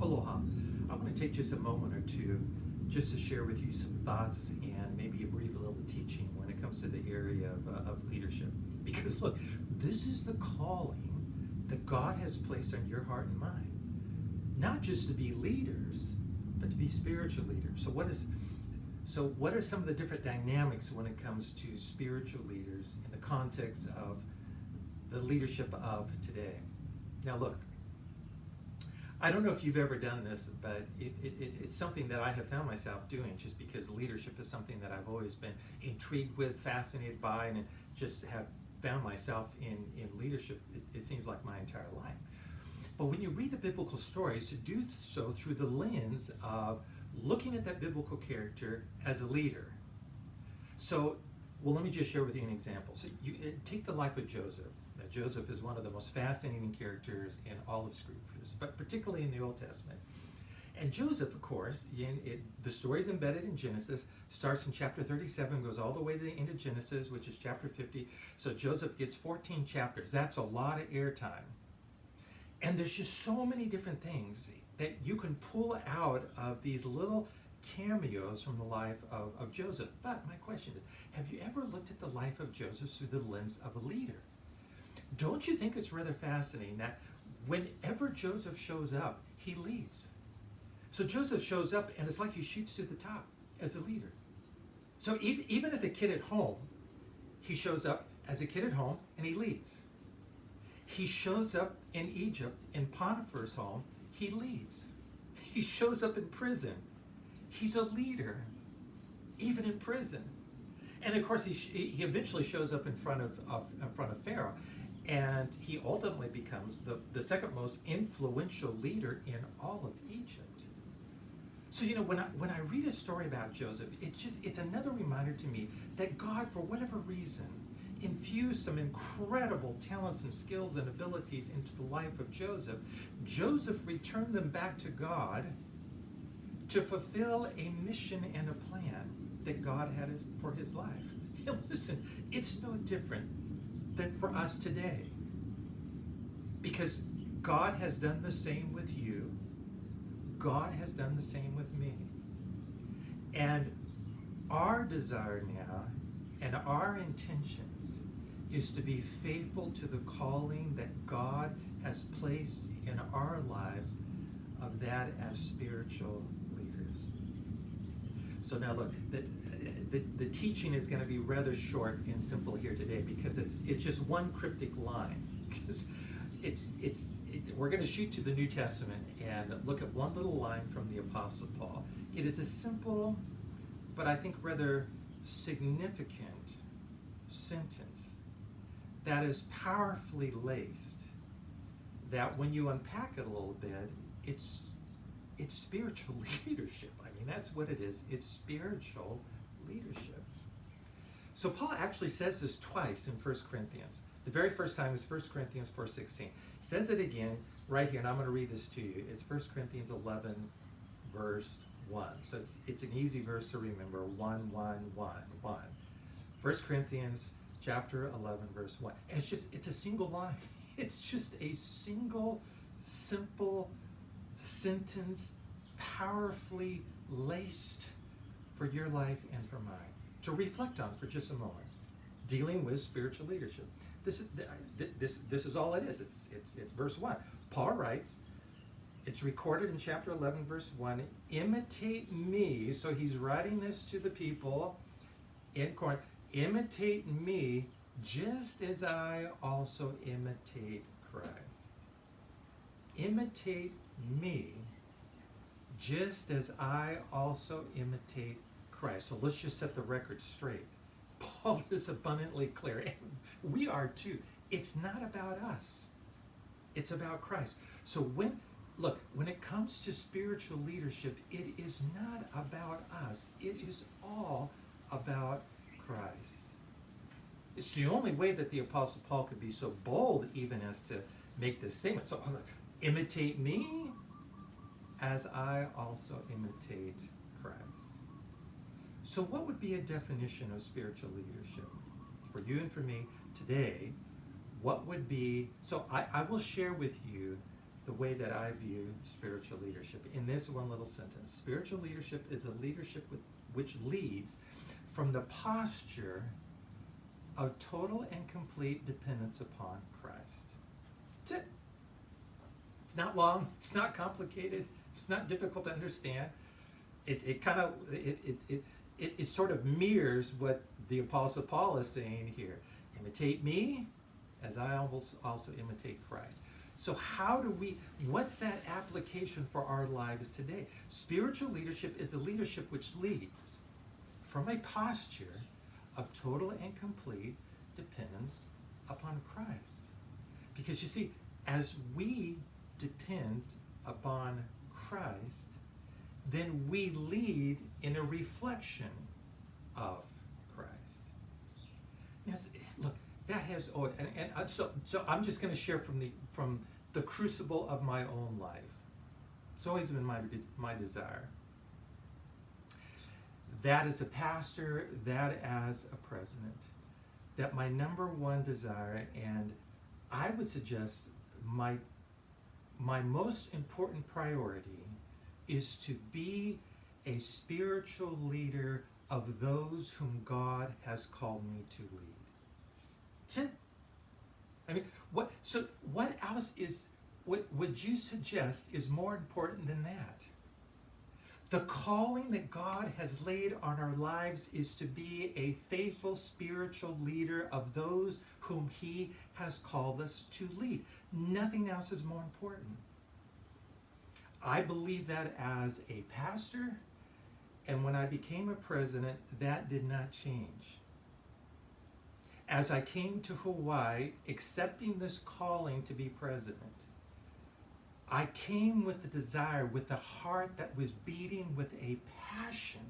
Aloha. I want to take just a moment or two just to share with you some thoughts and maybe a brief little teaching when it comes to the area of leadership. Because look, this is the calling that God has placed on your heart and mind. Not just to be leaders, but to be spiritual leaders. So what are some of the different dynamics when it comes to spiritual leaders in the context of the leadership of today? Now look, I don't know if you've ever done this, but it's something that I have found myself doing just because leadership is something that I've always been intrigued with, fascinated by, and just have found myself in leadership, it seems like my entire life. But when you read the biblical stories, to do so through the lens of looking at that biblical character as a leader. So, well, let me just share with you an example. So you take the life of Joseph. Now, Joseph is one of the most fascinating characters in all of Scriptures, but particularly in the Old Testament. And Joseph, of course, the story is embedded in Genesis, starts in chapter 37, goes all the way to the end of Genesis, which is chapter 50. So Joseph gets 14 chapters. That's a lot of airtime. And there's just so many different things that you can pull out of these little cameos from the life of Joseph. But my question is, have you ever looked at the life of Joseph through the lens of a leader? Don't you think it's rather fascinating that whenever Joseph shows up, he leads? So Joseph shows up, and it's like he shoots to the top as a leader. So even as a kid at home, he shows up as a kid at home, and he leads. He shows up in Egypt, in Potiphar's home, he leads. He shows up in prison. He's a leader, even in prison. And of course, he eventually shows up in front of Pharaoh, and he ultimately becomes the second most influential leader in all of Egypt. So when I read a story about Joseph, it's another reminder to me that God, for whatever reason, infused some incredible talents and skills and abilities into the life of Joseph. Joseph returned them back to God to fulfill a mission and a plan that God had for his life. Listen, it's no different than for us today. Because God has done the same with you. God has done the same with me. And our desire now and our intentions is to be faithful to the calling that God has placed in our lives of that as spiritual leaders. So now look, the teaching is going to be rather short and simple here today because it's just one cryptic line. Because we're going to shoot to the New Testament and look at one little line from the Apostle Paul. It is a simple, but I think rather significant sentence that is powerfully laced, that when you unpack it a little bit, it's spiritual leadership. I mean, that's what it is. It's spiritual leadership. So Paul actually says this twice in 1 Corinthians. The very first time is 1 Corinthians 4:16. He says it again right here, and I'm going to read this to you. It's 1 Corinthians 11, verse 1. So it's an easy verse to remember. 1, 1, 1, 1. 1 Corinthians chapter 11, verse 1. And it's a single line. It's just a single, simple sentence, powerfully laced for your life and for mine to reflect on for just a moment. Dealing with spiritual leadership. This is all it is. It's verse 1. Paul writes, it's recorded in chapter 11, verse 1, imitate me. So he's writing this to the people in Corinth. Imitate me just as I also imitate Christ. Imitate me just as I also imitate Christ. So let's just set the record straight. Paul is abundantly clear, and we are too. It's not about us. It's about Christ. So when it comes to spiritual leadership, it is not about us. It is all about Christ. It's the only way that the Apostle Paul could be so bold even as to make this statement. So imitate me as I also imitate Christ. So what would be a definition of spiritual leadership? For you and for me today, what would be, so I will share with you the way that I view spiritual leadership in this one little sentence. Spiritual leadership is a leadership which leads from the posture of total and complete dependence upon Christ. That's it. It's not long. It's not complicated. It's not difficult to understand. It sort of mirrors what the Apostle Paul is saying here. Imitate me as I also imitate Christ. So what's that application for our lives today? Spiritual leadership is a leadership which leads from a posture of total and complete dependence upon Christ. Because you see, as we depend upon Christ, then we lead in a reflection of Christ. Now, look, that has, so I'm just going to share from the crucible of my own life. It's always been my desire. That as a pastor, that as a president, that my number one desire, and I would suggest my most important priority, is to be a spiritual leader of those whom God has called me to lead. That's it. I mean, what else would you suggest is more important than that? The calling that God has laid on our lives is to be a faithful spiritual leader of those whom He has called us to lead. Nothing else is more important. I believe that as a pastor, and when I became a president, that did not change. As I came to Hawaii, accepting this calling to be president, I came with the desire, with the heart that was beating with a passion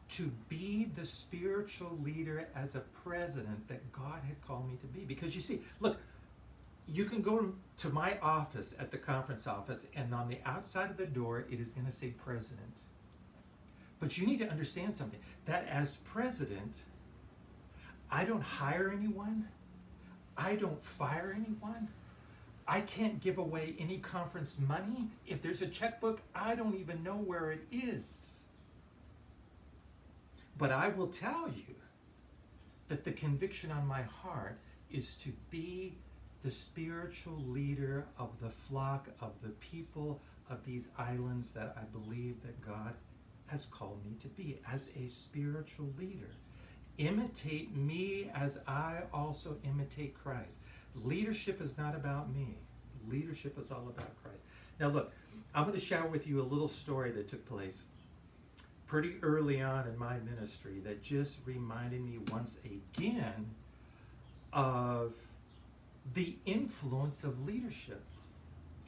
to be the spiritual leader as a president that God had called me to be. Because you see, look, you can go to my office at the conference office, and on the outside of the door, it is going to say president. But you need to understand something, that as president, I don't hire anyone. I don't fire anyone. I can't give away any conference money. If there's a checkbook, I don't even know where it is. But I will tell you that the conviction on my heart is to be the spiritual leader of the flock of the people of these islands that I believe that God has called me to be, as a spiritual leader. Imitate me as I also imitate Christ. Leadership is not about me. Leadership is all about Christ. Now look, I'm going to share with you a little story that took place pretty early on in my ministry that just reminded me once again of the influence of leadership.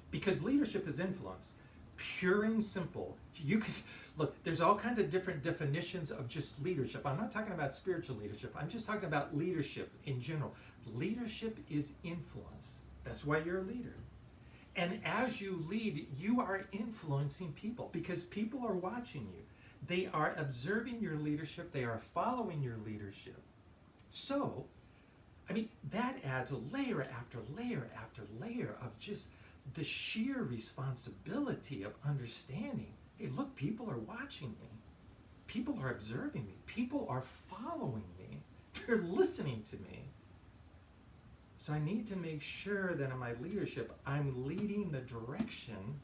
Because leadership is influence. Pure and simple. You could look, there's all kinds of different definitions of just leadership. I'm not talking about spiritual leadership. I'm just talking about leadership in general. Leadership is influence. That's why you're a leader. And as you lead, you are influencing people because people are watching you. They are observing your leadership. They are following your leadership. So, I mean, that adds layer after layer after layer of just the sheer responsibility of understanding, hey, look, people are watching me. People are observing me. People are following me. They're listening to me. So I need to make sure that in my leadership, I'm leading the direction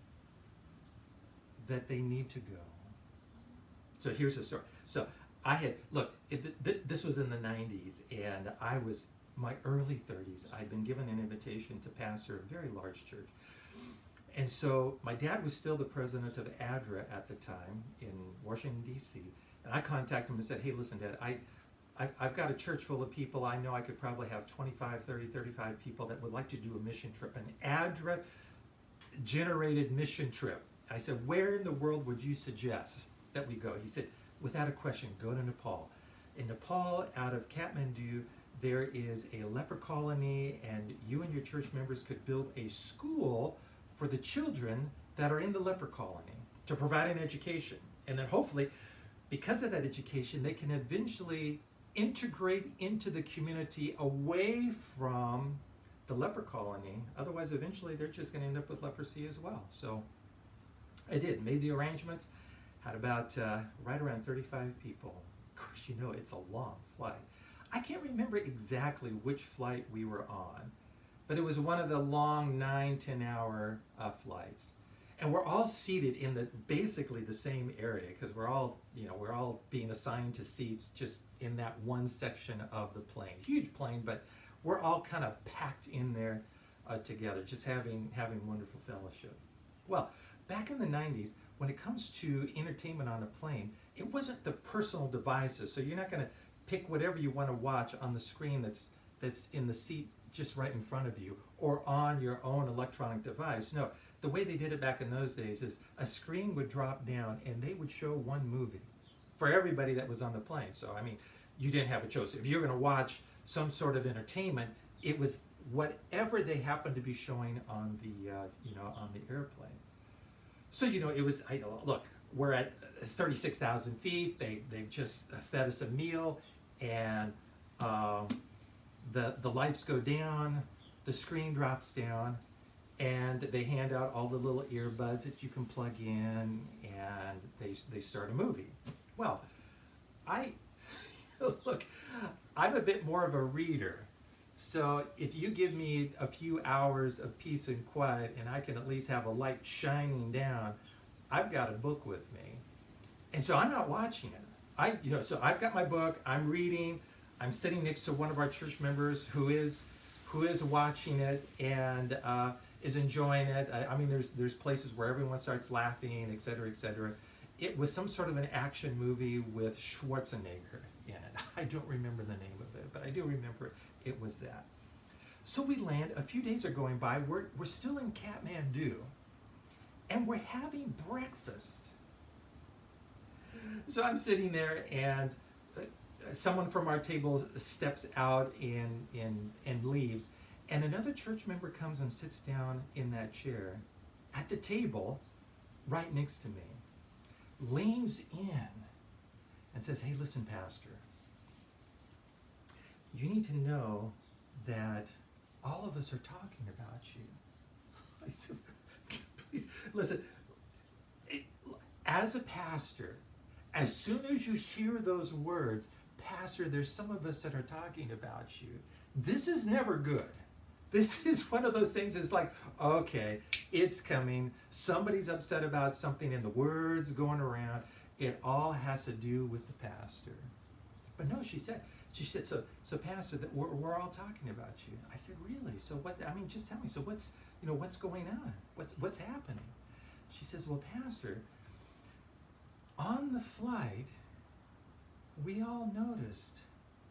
that they need to go. So here's the story. So I had, look, this was in the 90s, and I was my early 30s. I'd been given an invitation to pastor a very large church. And so my dad was still the president of ADRA at the time in Washington, D.C. And I contacted him and said, hey, listen, Dad, I've got a church full of people. I know I could probably have 25, 30, 35 people that would like to do a mission trip, an ADRA-generated mission trip. I said, where in the world would you suggest that we go? He said, without a question, go to Nepal. In Nepal, out of Kathmandu, there is a leper colony, and you and your church members could build a school for the children that are in the leper colony to provide an education. And then hopefully, because of that education, they can eventually integrate into the community away from the leper colony. Otherwise, eventually, they're just going to end up with leprosy as well. So I did, made the arrangements, had about right around 35 people. Of course, you know, it's a long flight. I can't remember exactly which flight we were on, but it was one of the long 9-10 hour flights. And we're all seated in basically the same area, because we're all being assigned to seats just in that one section of the plane. Huge plane, but we're all kind of packed in there together, just having wonderful fellowship. Well, back in the 90s, when it comes to entertainment on a plane, it wasn't the personal devices. So you're not going to pick whatever you want to watch on the screen that's in the seat just right in front of you, or on your own electronic device. No, the way they did it back in those days is a screen would drop down and they would show one movie for everybody that was on the plane. So, I mean, you didn't have a choice. If you were going to watch some sort of entertainment, it was whatever they happened to be showing on the on the airplane. So, it was, look, we're at 36,000 feet. They've just fed us a meal, and the lights go down, the screen drops down, and they hand out all the little earbuds that you can plug in, and they start a movie. Well, look, I'm a bit more of a reader. So if you give me a few hours of peace and quiet, and I can at least have a light shining down, I've got a book with me. And so I'm not watching it. So I've got my book, I'm reading, I'm sitting next to one of our church members who is watching it and is enjoying it. I mean, there's places where everyone starts laughing, et cetera, et cetera. It was some sort of an action movie with Schwarzenegger in it. I don't remember the name of it, but I do remember it was that. So we land, a few days are going by, we're still in Kathmandu, and we're having breakfast. So I'm sitting there, and someone from our table steps out and leaves, and another church member comes and sits down in that chair at the table right next to me, leans in and says, "Hey, listen, Pastor, you need to know that all of us are talking about you." I said, "Please, listen, as a pastor, as soon as you hear those words, Pastor, there's some of us that are talking about you, this is never good. This is one of those things that's like, okay, it's coming. Somebody's upset about something and the words going around. It all has to do with the pastor." But no, she said, so Pastor, that we're all talking about you. I said, "Really? So what, I mean, just tell me, so what's going on? What's happening?" She says, "Well, Pastor, on the flight, we all noticed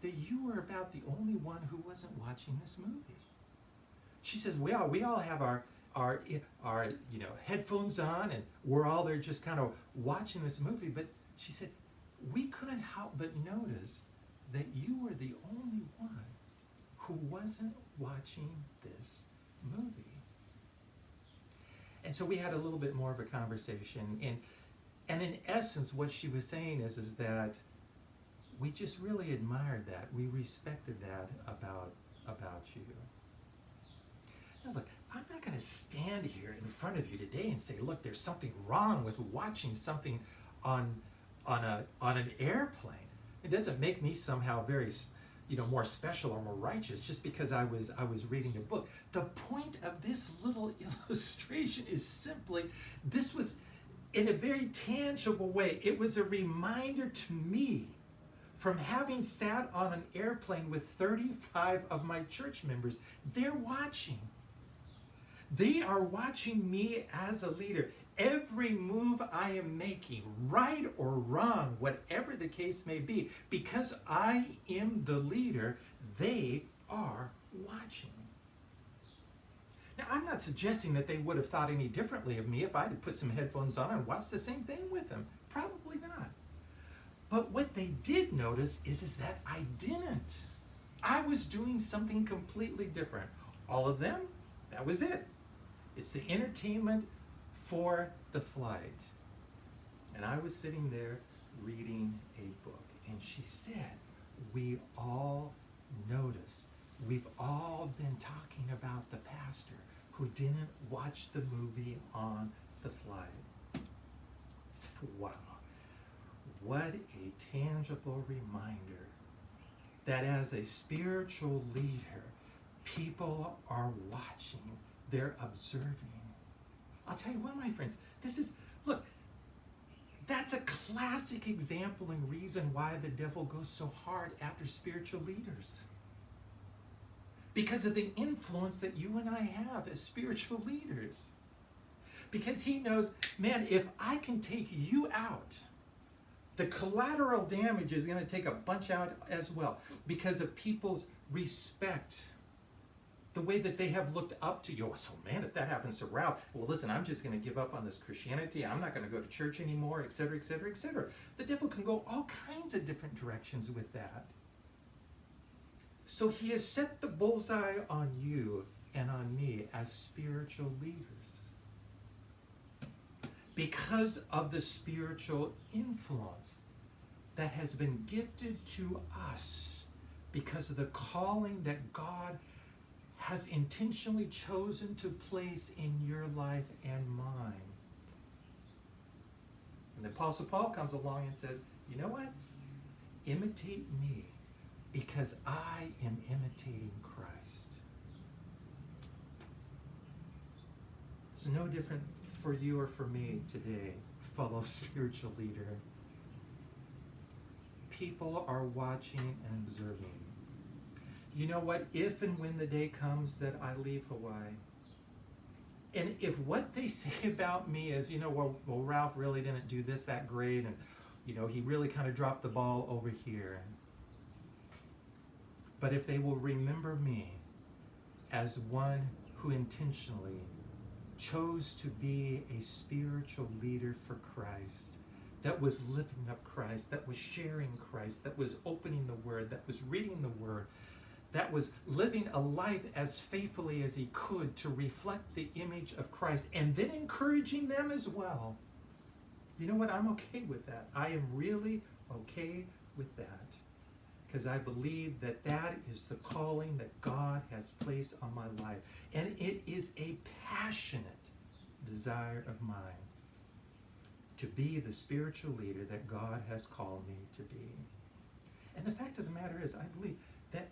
that you were about the only one who wasn't watching this movie." She says, we all have our headphones on, and we're all there just kind of watching this movie. But she said, we couldn't help but notice that you were the only one who wasn't watching this movie. And so we had a little bit more of a conversation, and in essence, what she was saying is that we just really admired that. We respected that about you. Now look, I'm not going to stand here in front of you today and say, look, there's something wrong with watching something on an airplane. It doesn't make me somehow very, more special or more righteous just because I was reading a book. The point of this little illustration is simply, this was in a very tangible way. It was a reminder to me, from having sat on an airplane with 35 of my church members, they're watching. They are watching me as a leader. Every move I am making, right or wrong, whatever the case may be, because I am the leader, they are watching. Now, I'm not suggesting that they would have thought any differently of me if I had put some headphones on and watched the same thing with them. Probably not. But what they did notice is that I didn't. I was doing something completely different. All of them, that was it. It's the entertainment for the flight. And I was sitting there reading a book. And she said, we all noticed We've all been talking about the pastor who didn't watch the movie on the flight. Wow, what a tangible reminder that as a spiritual leader, people are watching, they're observing. I'll tell you what, my friends, look, that's a classic example and reason why the devil goes so hard after spiritual leaders. Because of the influence that you and I have as spiritual leaders. Because he knows, man, if I can take you out, the collateral damage is going to take a bunch out as well. Because of people's respect, the way that they have looked up to you. Oh, so man, if that happens to Ralph, well, listen, I'm just going to give up on this Christianity. I'm not going to go to church anymore, etc., etc., etc. The devil can go all kinds of different directions with that. So he has set the bullseye on you and on me as spiritual leaders. Because of the spiritual influence that has been gifted to us, because of the calling that God has intentionally chosen to place in your life and mine. And the Apostle Paul comes along and says, you know what? Imitate me, because I am imitating Christ. It's no different for you or for me today, fellow spiritual leader. People are watching and observing. You know what? If and when the day comes that I leave Hawaii, and if what they say about me is, well, Ralph really didn't do this that great, and, he really kind of dropped the ball over here. But if they will remember me as one who intentionally chose to be a spiritual leader for Christ, that was living up Christ, that was sharing Christ, that was opening the Word, that was reading the Word, that was living a life as faithfully as he could to reflect the image of Christ, and then encouraging them as well. You know what? I'm okay with that. I am really okay with that. Because I believe that that is the calling that God has placed on my life. And it is a passionate desire of mine to be the spiritual leader that God has called me to be. And the fact of the matter is, I believe that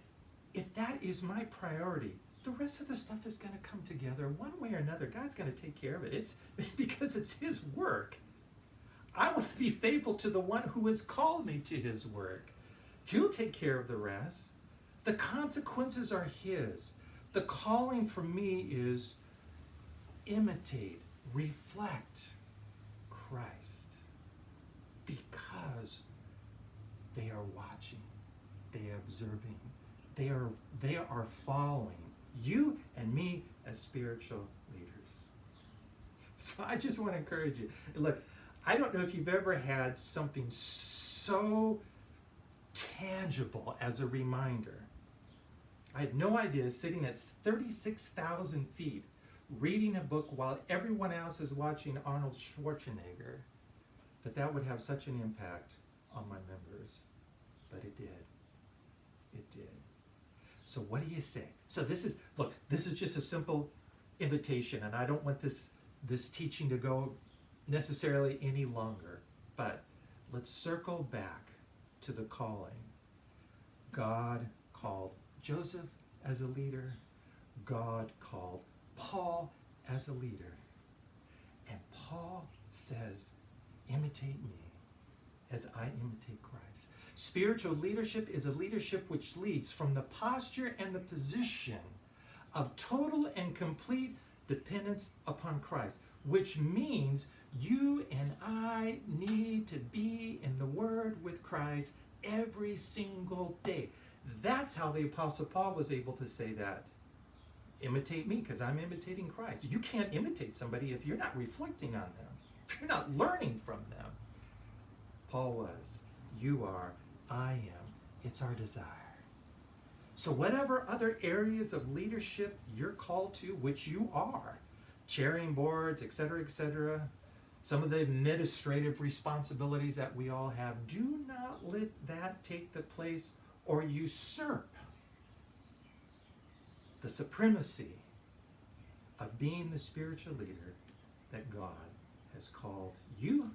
if that is my priority, the rest of the stuff is going to come together one way or another. God's going to take care of it. It's because it's his work. I want to be faithful to the one who has called me to his work. He'll take care of the rest. The consequences are his. The calling for me is imitate, reflect Christ. Because they are watching, they are observing, they are following you and me as spiritual leaders. So I just want to encourage you. Look, I don't know if you've ever had something so tangible as a reminder. I had no idea, sitting at 36,000 feet reading a book while everyone else is watching Arnold Schwarzenegger, that would have such an impact on my members. But it did. It did. So what do you say? So this is just a simple invitation, and I don't want this teaching to go necessarily any longer, but let's circle back to the calling. God called Joseph as a leader. God called Paul as a leader. And Paul says, imitate me as I imitate Christ. Spiritual leadership is a leadership which leads from the posture and the position of total and complete dependence upon Christ, which means you and I need to be in the Word with Christ every single day. That's how the Apostle Paul was able to say that. Imitate me, because I'm imitating Christ. You can't imitate somebody if you're not reflecting on them, if you're not learning from them. Paul was, you are, I am. It's our desire. So whatever other areas of leadership you're called to, which you are, chairing boards, etc., some of the administrative responsibilities that we all have, do not let that take the place or usurp the supremacy of being the spiritual leader that God has called you